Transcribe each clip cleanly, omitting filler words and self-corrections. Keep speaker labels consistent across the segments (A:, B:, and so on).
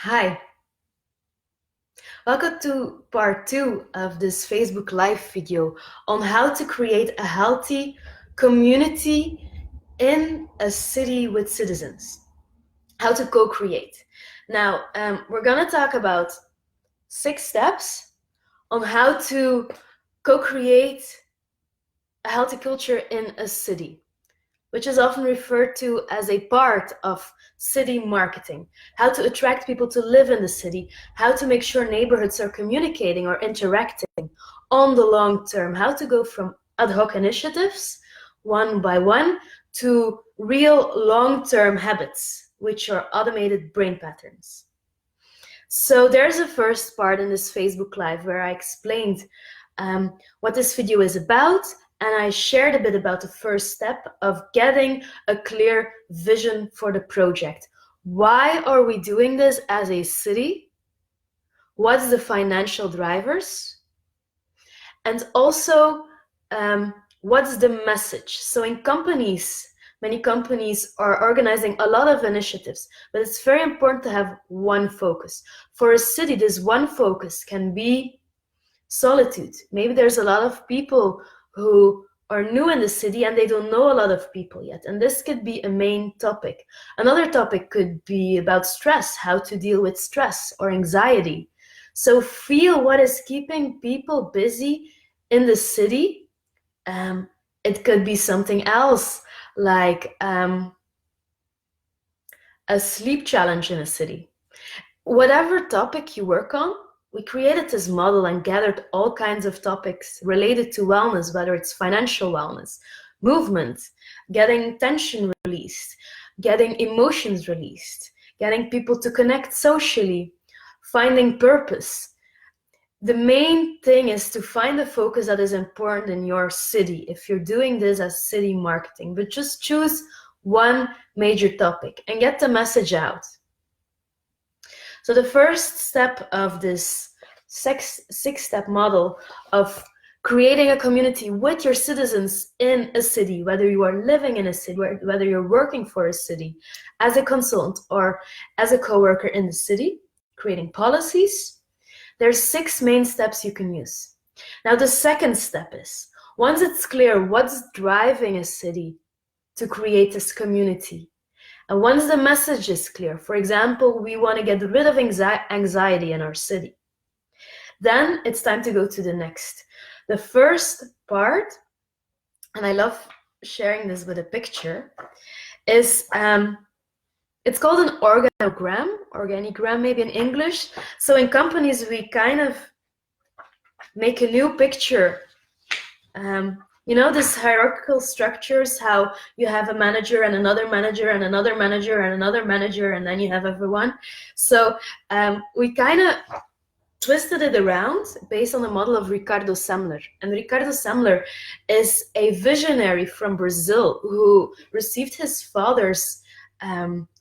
A: Hi, welcome to part 2 of this Facebook Live video on how to create a healthy community in a city with citizens, how to co-create. Now, we're gonna talk about 6 steps on how to co-create a healthy culture in a city, which is often referred to as a part of city marketing. How to attract people to live in the city, how to make sure neighborhoods are communicating or interacting on the long term, how to go from ad hoc initiatives, one by one, to real long-term habits, which are automated brain patterns. So there's a first part in this Facebook Live where I explained what this video is about, and I shared a bit about the first step of getting a clear vision for the project. Why are we doing this as a city? What's the financial drivers? And also, what's the message? So in companies, many companies are organizing a lot of initiatives, but it's very important to have one focus. For a city, this one focus can be solitude. Maybe there's a lot of people who are new in the city and they don't know a lot of people yet. And this could be a main topic. Another topic could be about stress, how to deal with stress or anxiety. So feel what is keeping people busy in the city. It could be something else, like a sleep challenge in a city. Whatever topic you work on, we created this model and gathered all kinds of topics related to wellness, whether it's financial wellness, movement, getting tension released, getting emotions released, getting people to connect socially, finding purpose. The main thing is to find the focus that is important in your city if you're doing this as city marketing, but just choose one major topic and get the message out. So the first step of this six-step model of creating a community with your citizens in a city, whether you are living in a city, whether you're working for a city, as a consultant or as a coworker in the city, creating policies, there's 6 main steps you can use. Now the second step is, once it's clear what's driving a city to create this community, and once the message is clear, for example, we want to get rid of anxiety in our city, then it's time to go to the next. The first part, and I love sharing this with a picture, is it's called an organigram maybe in English. So in companies, we kind of make a new picture. You know, this hierarchical structures, how you have a manager and another manager and another manager and another manager, and then you have everyone. So we kind of twisted it around based on the model of Ricardo Semler. And Ricardo Semler is a visionary from Brazil who received his father's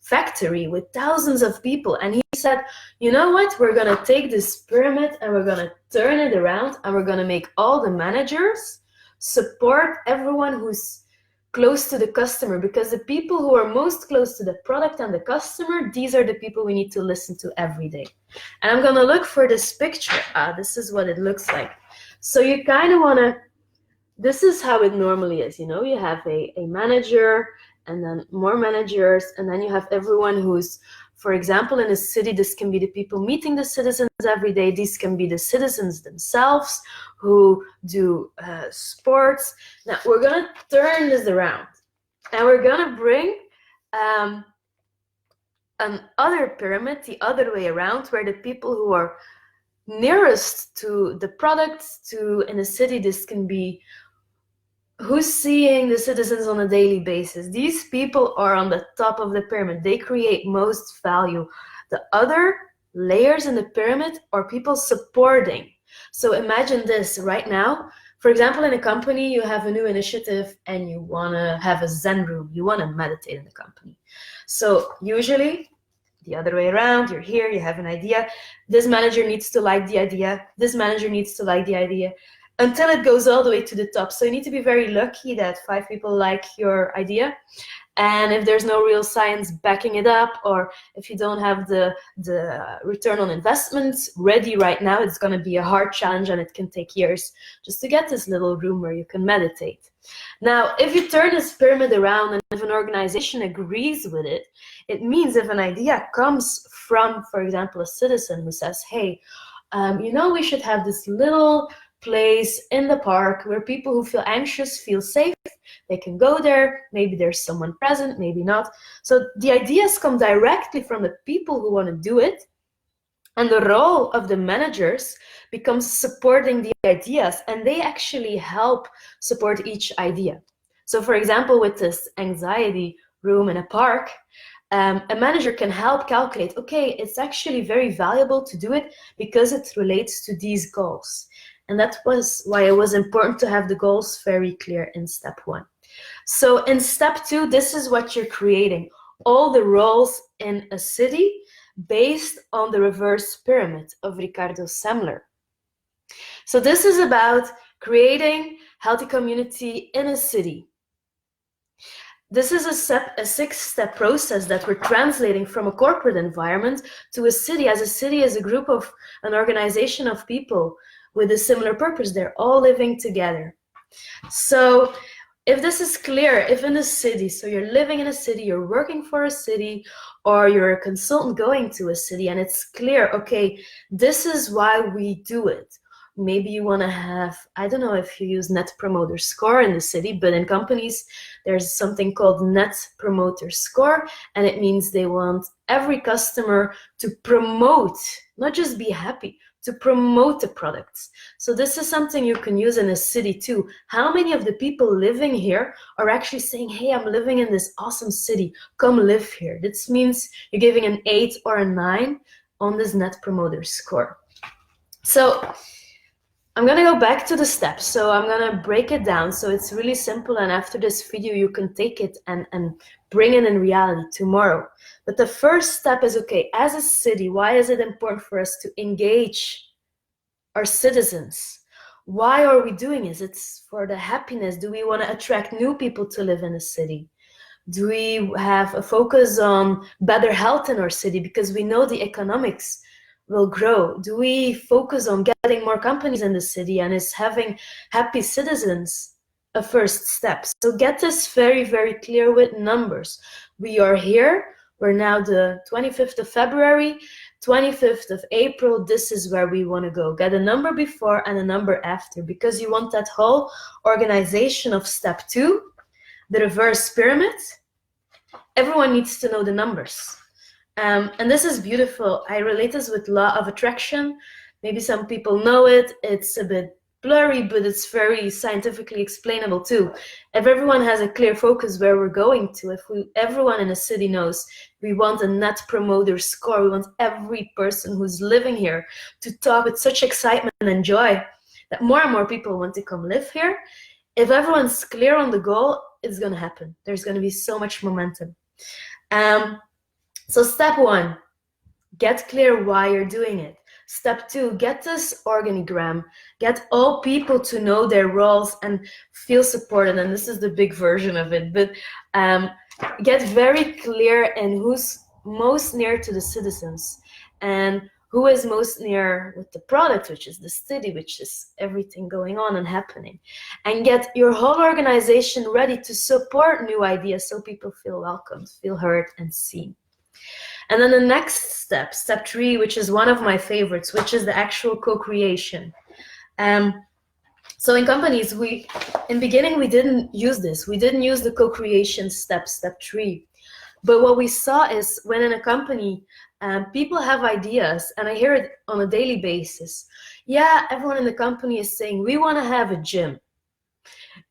A: factory with thousands of people. And he said, you know what, we're going to take this pyramid and we're going to turn it around and we're going to make all the managers support everyone who's close to the customer, because the people who are most close to the product and the customer, these are the people we need to listen to every day. And I'm going to look for this picture. This is what it looks like. So you kind of want to, this is how it normally is, you know, you have a manager and then more managers, and then you have everyone who's, for example, in a city, this can be the people meeting the citizens every day. These can be the citizens themselves who do sports. Now, we're going to turn this around, and we're going to bring another pyramid the other way around, where the people who are nearest to the products, in a city, this can be who's seeing the citizens on a daily basis. These people are on the top of the pyramid. They create most value. The other layers in the pyramid are people supporting. So imagine this right now. For example, in a company, you have a new initiative and you want to have a Zen room. You want to meditate in the company. So usually, the other way around, you're here, you have an idea. This manager needs to like the idea. This manager needs to like the idea, until it goes all the way to the top. So you need to be very lucky that 5 people like your idea. And if there's no real science backing it up, or if you don't have the return on investment ready right now, it's going to be a hard challenge, and it can take years just to get this little room where you can meditate. Now, if you turn this pyramid around and if an organization agrees with it, it means if an idea comes from, for example, a citizen who says, hey, we should have this little place in the park where people who feel anxious feel safe. They can go there. Maybe there's someone present, maybe not. So the ideas come directly from the people who want to do it. And the role of the managers becomes supporting the ideas, and they actually help support each idea. So for example, with this anxiety room in a park, a manager can help calculate, okay, it's actually very valuable to do it because it relates to these goals. And that was why it was important to have the goals very clear in step 1. So in step 2, this is what you're creating. All the roles in a city based on the reverse pyramid of Ricardo Semler. So this is about creating healthy community in a city. This is a 6-step process that we're translating from a corporate environment to a city, as a city is a group of an organization of people with a similar purpose. They're all living together. So if this is clear, if in a city, so you're living in a city, you're working for a city, or you're a consultant going to a city, and it's clear, okay, this is why we do it. Maybe you want to have, I don't know if you use Net Promoter Score in the city, but in companies, there's something called Net Promoter Score, and it means they want every customer to promote, not just be happy, to promote the products. So this is something you can use in a city too. How many of the people living here are actually saying, hey, I'm living in this awesome city, come live here? This means you're giving an 8 or a 9 on this Net Promoter Score. So I'm gonna go back to the steps. So I'm gonna break it down. So it's really simple, and after this video, you can take it and bring it in reality tomorrow. But the first step is, okay, as a city, why is it important for us to engage our citizens? Why are we doing it? It's for the happiness. Do we want to attract new people to live in a city? Do we have a focus on better health in our city because we know the economics will grow? Do we focus on getting more companies in the city, and is having happy citizens a first step? So get this very, very clear with numbers. We are here. We're now the 25th of February, 25th of April. This is where we want to go. Get a number before and a number after, because you want that whole organization of step 2, the reverse pyramid. Everyone needs to know the numbers. And this is beautiful. I relate this with law of attraction. Maybe some people know it. It's a bit blurry, but it's very scientifically explainable too. If everyone has a clear focus where we're going to, if everyone in a city knows we want a Net Promoter Score, we want every person who's living here to talk with such excitement and joy that more and more people want to come live here. If everyone's clear on the goal, it's going to happen. There's going to be so much momentum. So step 1, get clear why you're doing it. Step 2, get this organigram. Get all people to know their roles and feel supported. And this is the big version of it. But get very clear in who's most near to the citizens and who is most near with the product, which is the city, which is everything going on and happening. And get your whole organization ready to support new ideas so people feel welcomed, feel heard and seen. And then the next step, step 3, which is one of my favorites, which is the actual co-creation. So in companies, in beginning, we didn't use this. We didn't use the co-creation step 3. But what we saw is when in a company, people have ideas, and I hear it on a daily basis. Yeah, everyone in the company is saying, we want to have a gym.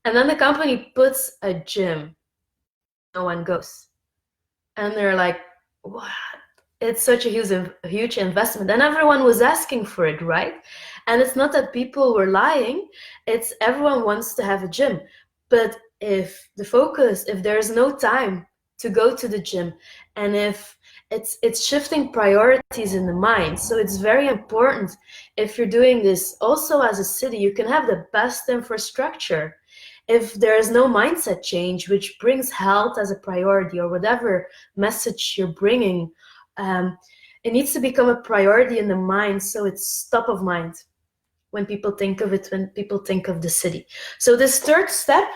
A: And then the company puts a gym. No one goes. And they're like, what? It's such a huge investment, and everyone was asking for it, right? And it's not that people were lying, it's everyone wants to have a gym. But if there's no time to go to the gym, and if it's shifting priorities in the mind. So it's very important, if you're doing this also as a city, you can have the best infrastructure if there is no mindset change, which brings health as a priority or whatever message you're bringing, it needs to become a priority in the mind, so it's top of mind when people think of it, when people think of the city. So this third step,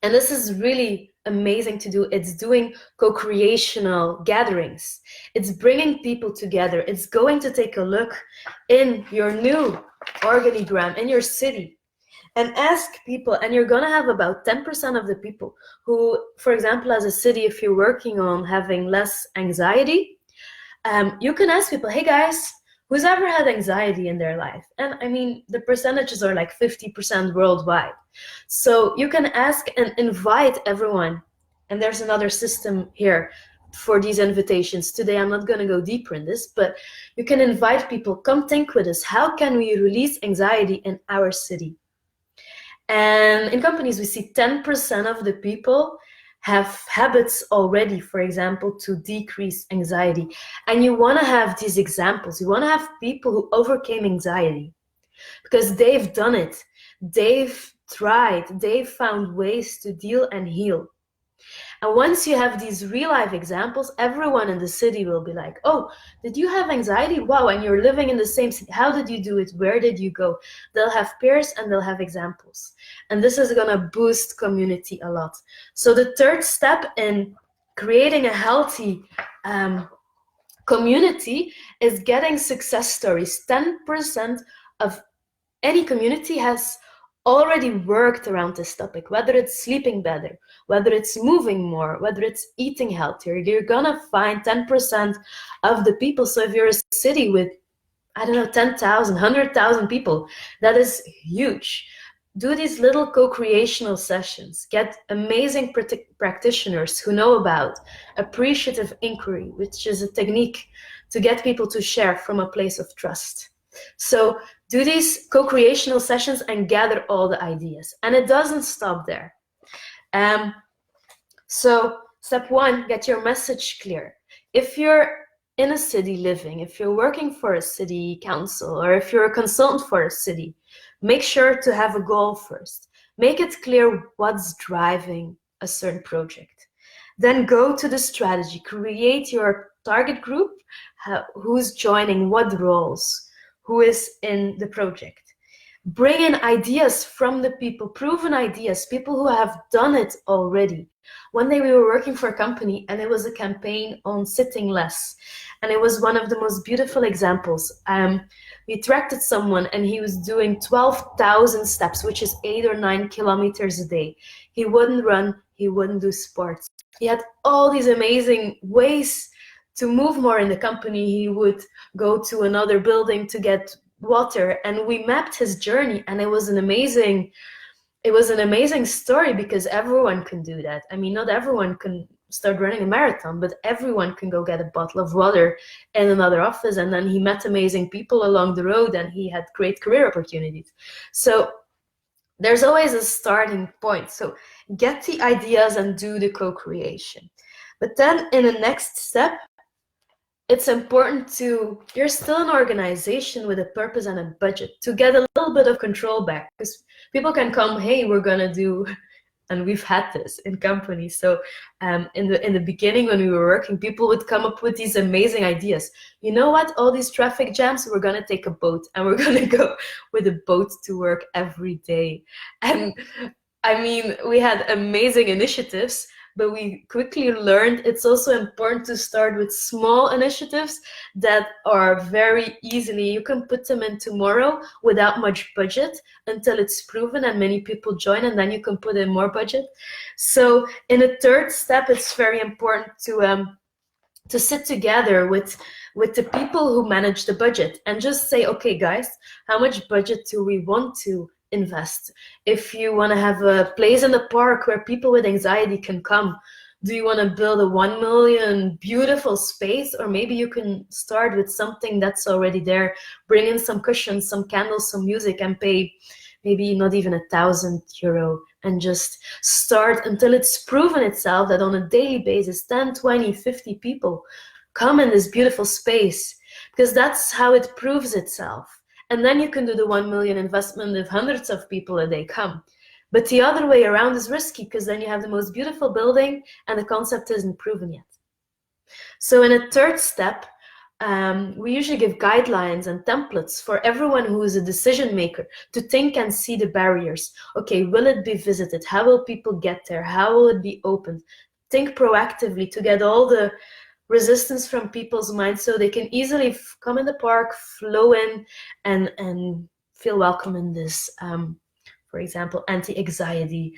A: and this is really amazing to do, it's doing co-creational gatherings. It's bringing people together. It's going to take a look in your new organigram in your city and ask people, and you're gonna have about 10% of the people who, for example, as a city, if you're working on having less anxiety, you can ask people, hey guys, who's ever had anxiety in their life? And I mean, the percentages are like 50% worldwide. So you can ask and invite everyone. And there's another system here for these invitations. Today, I'm not gonna go deeper in this, but you can invite people, come think with us. How can we release anxiety in our city? And in companies, we see 10% of the people have habits already, for example, to decrease anxiety. And you want to have these examples. You want to have people who overcame anxiety because they've done it. They've tried. They've found ways to deal and heal. And once you have these real life examples, everyone in the city will be like, oh, did you have anxiety? Wow, and you're living in the same city. How did you do it? Where did you go? They'll have peers and they'll have examples. And this is gonna boost community a lot. So the third step in creating a healthy community is getting success stories. 10% of any community has already worked around this topic, whether it's sleeping better, whether it's moving more, whether it's eating healthier. You're gonna find 10% of the people. So if you're a city with, I don't know, 10,000, 100,000 people, that is huge. Do these little co-creational sessions. Get amazing practitioners who know about appreciative inquiry, which is a technique to get people to share from a place of trust. So do these co-creational sessions and gather all the ideas. And it doesn't stop there. So step one, get your message clear. If you're in a city living, if you're working for a city council, or if you're a consultant for a city, make sure to have a goal first. Make it clear what's driving a certain project. Then go to the strategy, create your target group, who's joining what roles, who is in the project. Bring in ideas from the people, proven ideas, people who have done it already. One day we were working for a company and it was a campaign on sitting less. And it was one of the most beautiful examples. We attracted someone and he was doing 12,000 steps, which is 8 or 9 kilometers a day. He wouldn't run, he wouldn't do sports. He had all these amazing ways to move more in the company. He would go to another building to get water, and we mapped his journey, and it was an amazing story because everyone can do that. I mean, not everyone can start running a marathon, but everyone can go get a bottle of water in another office, and then he met amazing people along the road and he had great career opportunities. So there's always a starting point. So get the ideas and do the co-creation. But then in the next step, it's important you're still an organization with a purpose and a budget, to get a little bit of control back, because people can come, hey, we're gonna do, and we've had this in companies. So in the beginning when we were working, people would come up with these amazing ideas. You know what, all these traffic jams, we're gonna take a boat and we're gonna go with a boat to work every day. And I mean, we had amazing initiatives, but we quickly learned it's also important to start with small initiatives that are very easily, you can put them in tomorrow without much budget until it's proven and many people join, and then you can put in more budget. So in the third step, it's very important to sit together with the people who manage the budget and just say, okay, guys, how much budget do we want to invest? If you want to have a place in the park where people with anxiety can come, do you want to build a 1 million beautiful space? Or maybe you can start with something that's already there, bring in some cushions, some candles, some music, and pay maybe not even €1,000, and just start until it's proven itself that on a daily basis 10, 20, 50 people come in this beautiful space, because that's how it proves itself. And then you can do the 1 million investment if hundreds of people a day come. But the other way around is risky, because then you have the most beautiful building and the concept isn't proven yet. So in a third step, we usually give guidelines and templates for everyone who is a decision maker to think and see the barriers. Okay, will it be visited? How will people get there? How will it be opened? Think proactively to get all the resistance from people's minds so they can easily come in the park, flow in, and feel welcome in this, for example, anti-anxiety,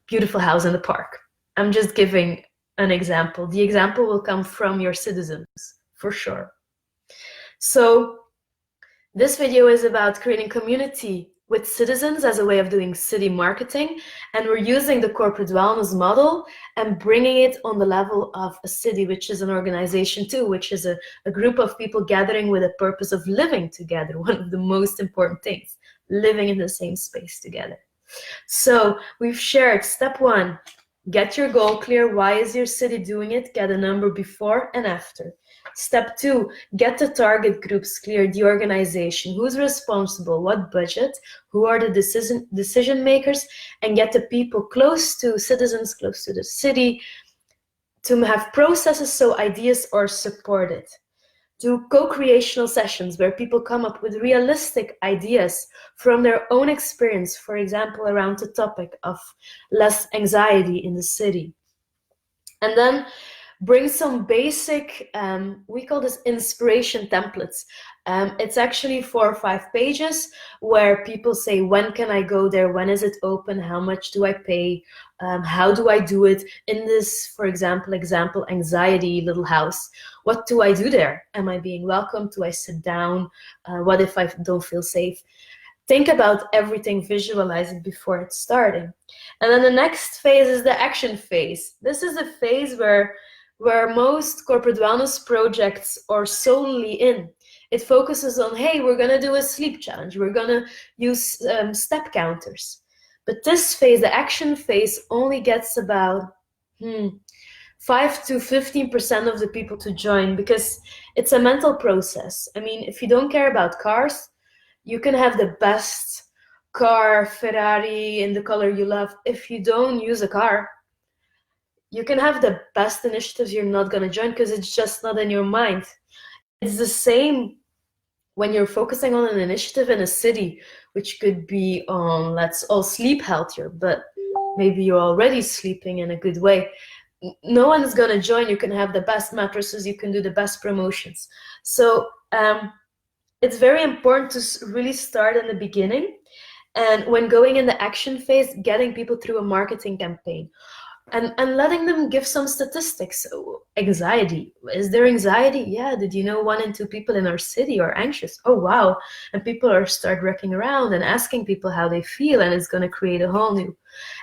A: beautiful house in the park. I'm just giving an example. The example will come from your citizens, for sure. So this video is about creating community with citizens as a way of doing city marketing, and we're using the corporate wellness model and bringing it on the level of a city, which is an organization too, which is a group of people gathering with a purpose of living together, one of the most important things, living in the same space together. So we've shared step 1, get your goal clear. Why is your city doing it? Get a number before and after. Step 2, get the target groups clear, the organization, who's responsible, what budget, who are the decision makers, and get the people close to citizens, close to the city, to have processes so ideas are supported. Do co-creational sessions where people come up with realistic ideas from their own experience, for example, around the topic of less anxiety in the city. And then bring some basic, we call this inspiration templates. It's actually 4 or 5 pages where people say, when can I go there? When is it open? How much do I pay? How do I do it? In this, for example, anxiety little house, what do I do there? Am I being welcomed? Do I sit down? What if I don't feel safe? Think about everything, visualize it before it's starting. And then the next phase is the action phase. This is a phase where most corporate wellness projects are solely in. It focuses on, hey, we're going to do a sleep challenge. We're going to use step counters. But this phase, the action phase, only gets about 5 to 15% of the people to join, because it's a mental process. I mean, if you don't care about cars, you can have the best car, Ferrari, in the color you love. If you don't use a car, you can have the best initiatives, you're not going to join because it's just not in your mind. It's the same when you're focusing on an initiative in a city, which could be on, let's all sleep healthier, but maybe you're already sleeping in a good way. No one's going to join. You can have the best mattresses, you can do the best promotions. So it's very important to really start in the beginning. And when going in the action phase, getting people through a marketing campaign. And letting them give some statistics. So, anxiety. Is there anxiety? Yeah. Did you know 1 in 2 people in our city are anxious? Oh, wow. And people start looking around and asking people how they feel, and it's going to create a whole new.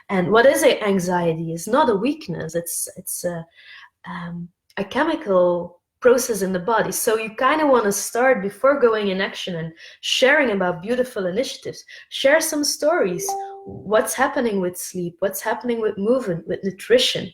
A: And what is it? Anxiety? It's not a weakness. It's a chemical process in the body. So you kind of want to start before going in action and sharing about beautiful initiatives. Share some stories. What's happening with sleep? What's happening with movement, with nutrition?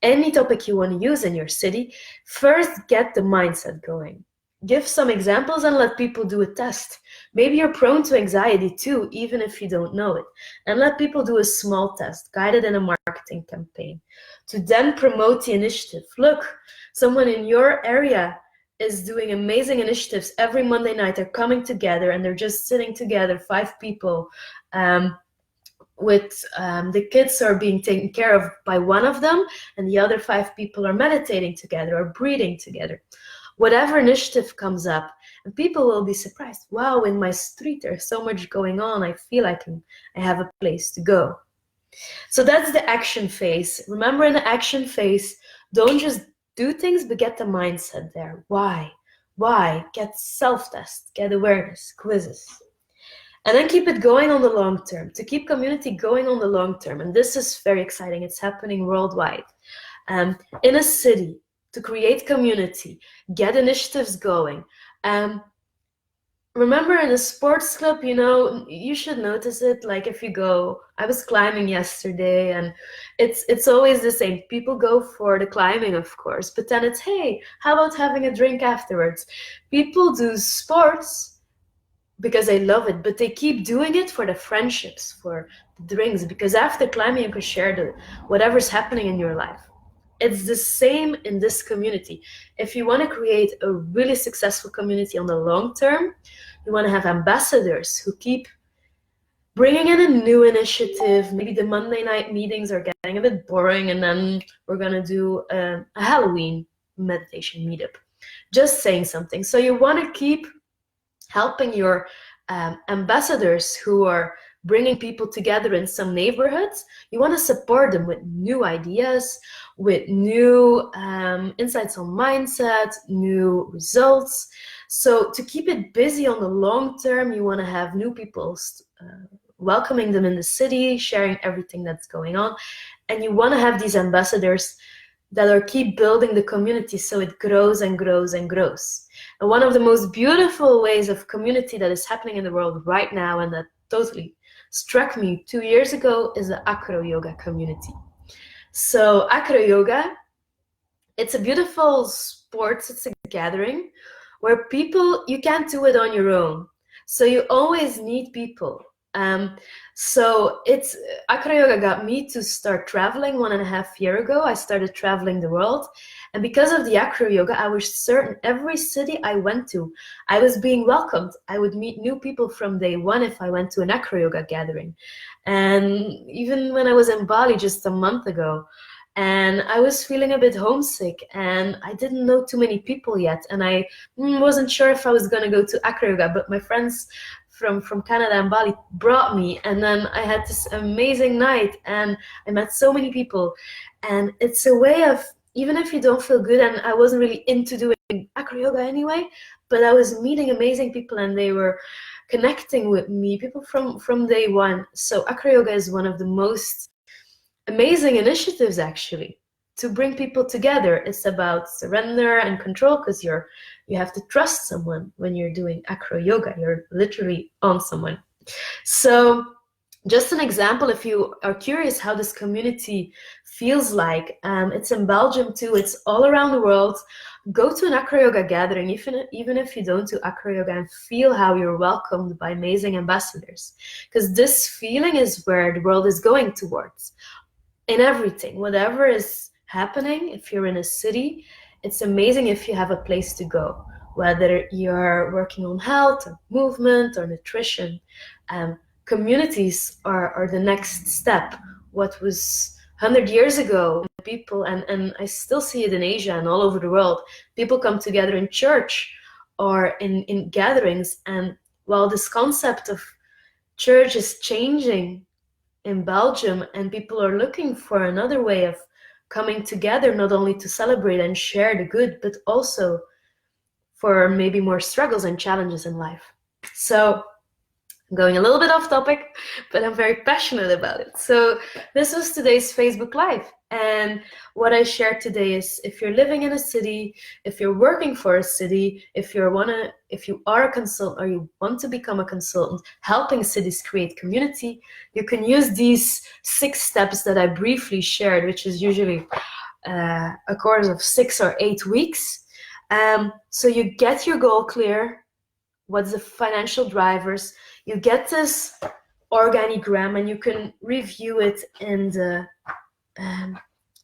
A: Any topic you want to use in your city, first get the mindset going. Give some examples and let people do a test. Maybe you're prone to anxiety too, even if you don't know it. And let people do a small test, guided in a marketing campaign, to then promote the initiative. Look, someone in your area is doing amazing initiatives. Every Monday night they're coming together and they're just sitting together, 5 people, with the kids are being taken care of by one of them, and the other 5 people are meditating together or breathing together. Whatever initiative comes up, and people will be surprised. Wow, in my street there's so much going on. I feel I have a place to go. So that's the action phase. Remember, in the action phase, don't just do things, but get the mindset there. Why? Get self-test, get awareness, quizzes. And then keep it going on the long term, to keep community going on the long term. And this is very exciting. It's happening worldwide. In a city, to create community, get initiatives going. Remember, in a sports club, you should notice it. Like if you go, I was climbing yesterday, and it's always the same. People go for the climbing, of course, but then it's, hey, how about having a drink afterwards? People do sports because they love it, but they keep doing it for the friendships, for the drinks, because after climbing you can share whatever's happening in your life. It's the same in this community. If you want to create a really successful community on the long term, you want to have ambassadors who keep bringing in a new initiative. Maybe the Monday night meetings are getting a bit boring, and then we're going to do a Halloween meditation meetup. Just saying something. So you want to keep helping your ambassadors who are bringing people together in some neighborhoods. You want to support them with new ideas, with new insights on mindset, new results. So to keep it busy on the long term, you want to have new people welcoming them in the city, sharing everything that's going on. And you want to have these ambassadors that are keep building the community so it grows and grows and grows. And one of the most beautiful ways of community that is happening in the world right now, and that totally struck me 2 years ago, is the AcroYoga community. So AcroYoga, it's a beautiful sport, it's a gathering where people, you can't do it on your own. So you always need people. So AcroYoga got me to start traveling 1.5 years ago. I started traveling the world. And because of the AcroYoga, I was certain every city I went to, I was being welcomed. I would meet new people from day one if I went to an AcroYoga gathering. And even when I was in Bali just a month ago, and I was feeling a bit homesick, and I didn't know too many people yet, and I wasn't sure if I was going to go to AcroYoga, but my friends from Canada and Bali brought me, and then I had this amazing night, and I met so many people. And it's a way of, even if you don't feel good, and I wasn't really into doing AcroYoga anyway, but I was meeting amazing people, and they were connecting with me, people from day one. So AcroYoga is one of the most amazing initiatives, actually, to bring people together. It's about surrender and control, because you have to trust someone when you're doing AcroYoga. You're literally on someone. So just an example, if you are curious how this community feels like, it's in Belgium too. It's all around the world. Go to an AcroYoga gathering, even if you don't do AcroYoga, and feel how you're welcomed by amazing ambassadors. Because this feeling is where the world is going towards. In everything, whatever is happening, if you're in a city, it's amazing if you have a place to go, whether you're working on health or movement or nutrition. Communities are the next step. What was 100 years ago, people, and I still see it in Asia and all over the world, people come together in church or in gatherings. And while this concept of church is changing in Belgium, and people are looking for another way of coming together, not only to celebrate and share the good, but also for maybe more struggles and challenges in life. So I'm going a little bit off topic, but I'm very passionate about it. So this was today's Facebook Live. And what I shared today is, if you're living in a city, if you're working for a city, if you are a consultant or you want to become a consultant helping cities create community, you can use these 6 steps that I briefly shared, which is usually a course of 6 or 8 weeks. So you get your goal clear. What's the financial drivers? You get this organigram, and you can review it in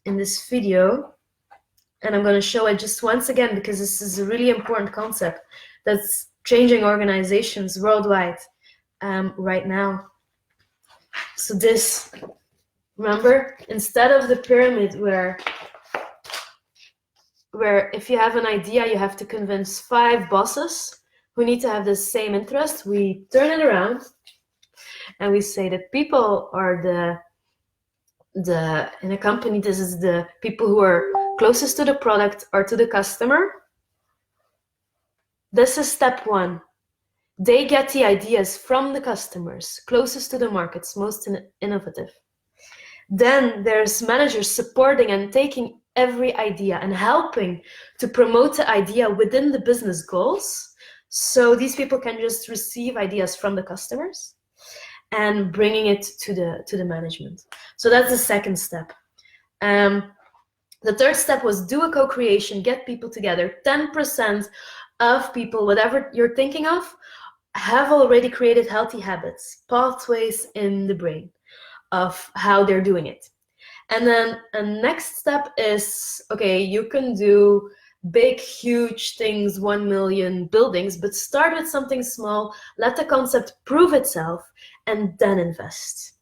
A: this video. And I'm going to show it just once again, because this is a really important concept that's changing organizations worldwide right now. So this, remember, instead of the pyramid where if you have an idea, you have to convince 5 bosses who need to have the same interest, we turn it around and we say that people are in a company, this is the people who are closest to the product or to the customer. This is step 1. They get the ideas from the customers, closest to the markets, most innovative. Then there's managers supporting and taking every idea and helping to promote the idea within the business goals. So these people can just receive ideas from the customers and bringing it to the management. So that's the second step. The third step was do a co-creation, get people together. 10% of people, whatever you're thinking of, have already created healthy habits, pathways in the brain of how they're doing it. And then a next step is, okay, you can do big, huge things, 1 million buildings, but start with something small, let the concept prove itself, and then invest.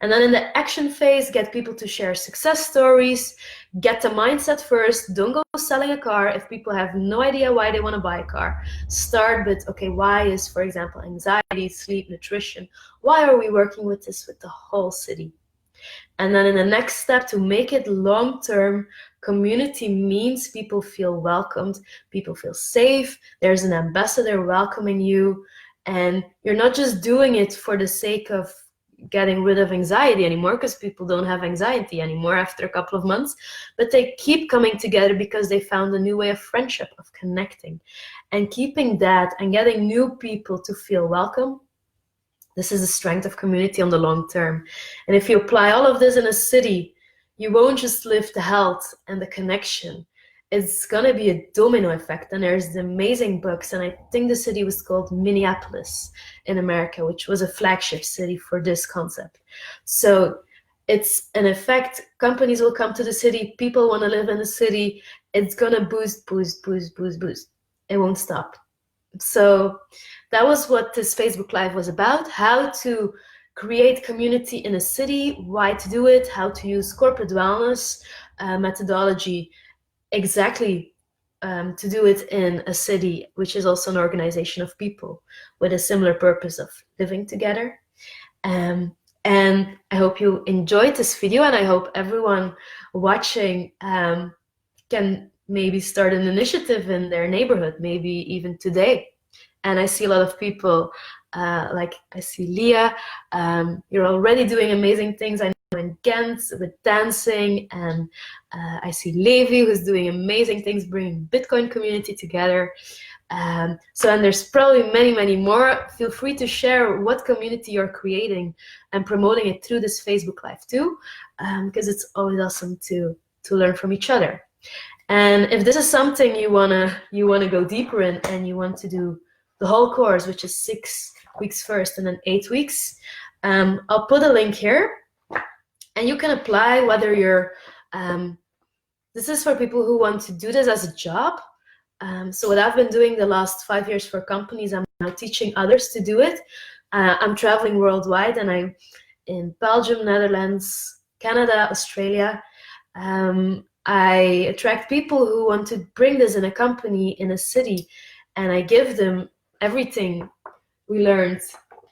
A: And then in the action phase, get people to share success stories, get the mindset first. Don't go selling a car if people have no idea why they want to buy a car. Start with, okay, why is, for example, anxiety, sleep, nutrition? Why are we working with this with the whole city? And then in the next step, to make it long-term, community means people feel welcomed, people feel safe, there's an ambassador welcoming you, and you're not just doing it for the sake of getting rid of anxiety anymore, because people don't have anxiety anymore after a couple of months, but they keep coming together because they found a new way of friendship, of connecting, and keeping that and getting new people to feel welcome. This is the strength of community on the long term. And if you apply all of this in a city, you won't just live the health and the connection. It's going to be a domino effect. And there's the amazing books. And I think the city was called Minneapolis in America, which was a flagship city for this concept. So it's an effect. Companies will come to the city. People want to live in the city. It's going to boost, boost, boost, boost, boost. It won't stop. So that was what this Facebook Live was about, how to create community in a city, why to do it, how to use corporate wellness methodology exactly to do it in a city, which is also an organization of people with a similar purpose of living together. And I hope you enjoyed this video, and I hope everyone watching can maybe start an initiative in their neighborhood, maybe even today. And I see a lot of people, like I see Leah, you're already doing amazing things. I know in Ghent with dancing, and I see Levi, who's doing amazing things, bringing Bitcoin community together. And there's probably many, many more. Feel free to share what community you're creating and promoting it through this Facebook Live too, because it's always awesome to learn from each other. And if this is something you wanna go deeper in, and you want to do the whole course, which is 6 weeks first and then 8 weeks, I'll put a link here, and you can apply whether you're. This is for people who want to do this as a job. So what I've been doing the last 5 years for companies, I'm now teaching others to do it. I'm traveling worldwide, and I'm in Belgium, Netherlands, Canada, Australia. I attract people who want to bring this in a company, in a city, and I give them everything we learned.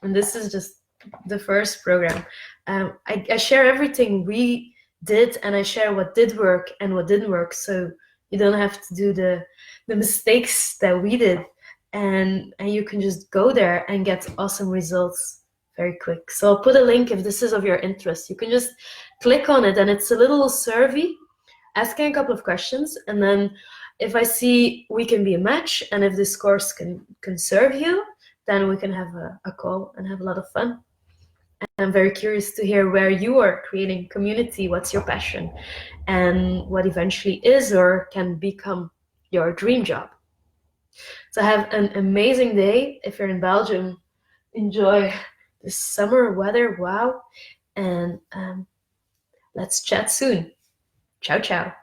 A: And this is just the first program. I share everything we did, and I share what did work and what didn't work, so you don't have to do the mistakes that we did, and you can just go there and get awesome results very quick. So I'll put a link if this is of your interest. You can just click on it, and it's a little survey asking a couple of questions, and then if I see we can be a match, and if this course can serve you, then we can have a call and have a lot of fun. And I'm very curious to hear where you are creating community, what's your passion, and what eventually is or can become your dream job. So have an amazing day. If you're in Belgium, enjoy the summer weather, wow, and let's chat soon. Ciao, ciao.